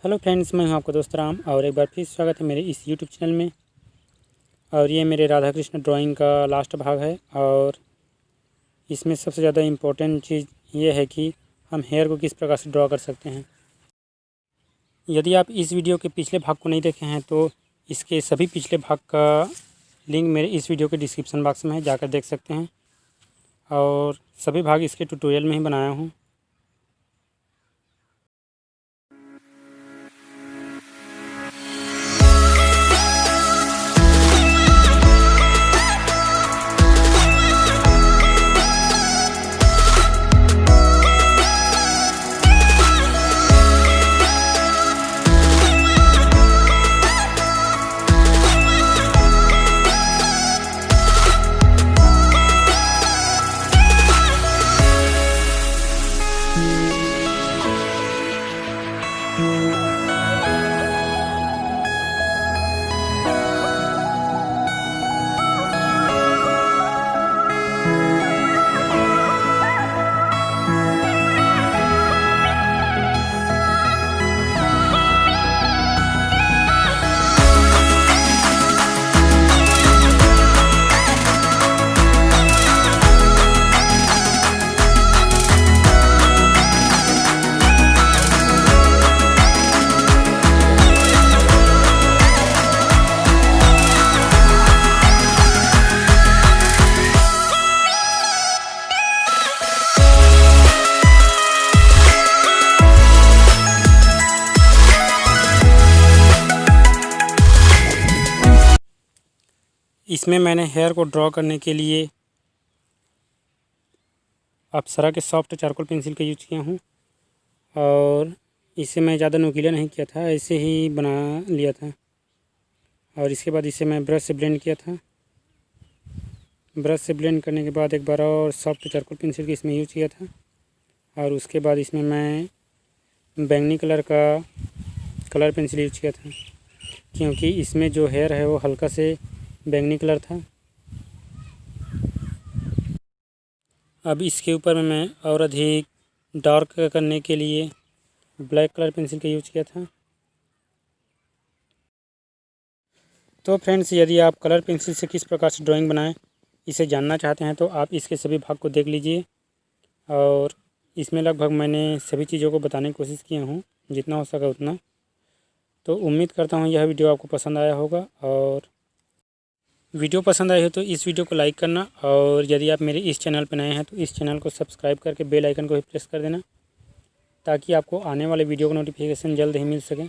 Hello friends, मैं हूं आपका दोस्त राम और एक बार फिर स्वागत है मेरे इस यूट्यूब चैनल में। और ये मेरे राधा कृष्ण ड्राइंग का लास्ट भाग है। और इसमें सबसे ज़्यादा इम्पोर्टेंट चीज़ ये है कि हम हेयर को किस प्रकार से ड्रॉ कर सकते हैं। यदि आप इस वीडियो के पिछले भाग को नहीं देखे हैं तो इसके सभी पिछले भाग का लिंक मेरे इस वीडियो के डिस्क्रिप्शन बॉक्स में है, जाकर देख सकते हैं। और सभी भाग इसके ट्यूटोरियल में ही बनाया हूँ। इसमें मैंने हेयर को ड्रॉ करने के लिए अप्सरा के सॉफ्ट चारकोल पेंसिल का यूज किया हूँ। और इसे मैं ज़्यादा नुकीला नहीं किया था, ऐसे ही बना लिया था। और इसके बाद इसे मैं ब्रश से ब्लेंड किया था। ब्रश से ब्लेंड करने के बाद एक बार और सॉफ्ट चारकोल पेंसिल की इसमें यूज किया था। और उसके बाद इसमें मैं बैंगनी कलर का कलर पेंसिल यूज किया था, क्योंकि इसमें जो हेयर है वो हल्का से बैंगनी कलर था। अब इसके ऊपर में मैं और अधिक डार्क करने के लिए ब्लैक कलर पेंसिल का यूज किया था। तो फ्रेंड्स, यदि आप कलर पेंसिल से किस प्रकार से ड्राइंग बनाएं इसे जानना चाहते हैं तो आप इसके सभी भाग को देख लीजिए। और इसमें लगभग मैंने सभी चीज़ों को बताने की कोशिश किया हूँ, जितना हो सका उतना। तो उम्मीद करता हूँ यह वीडियो आपको पसंद आया होगा। और वीडियो पसंद आई हो तो इस वीडियो को लाइक करना। और यदि आप मेरे इस चैनल पर नए हैं तो इस चैनल को सब्सक्राइब करके बेल आइकन को भी प्रेस कर देना, ताकि आपको आने वाले वीडियो का नोटिफिकेशन जल्द ही मिल सके।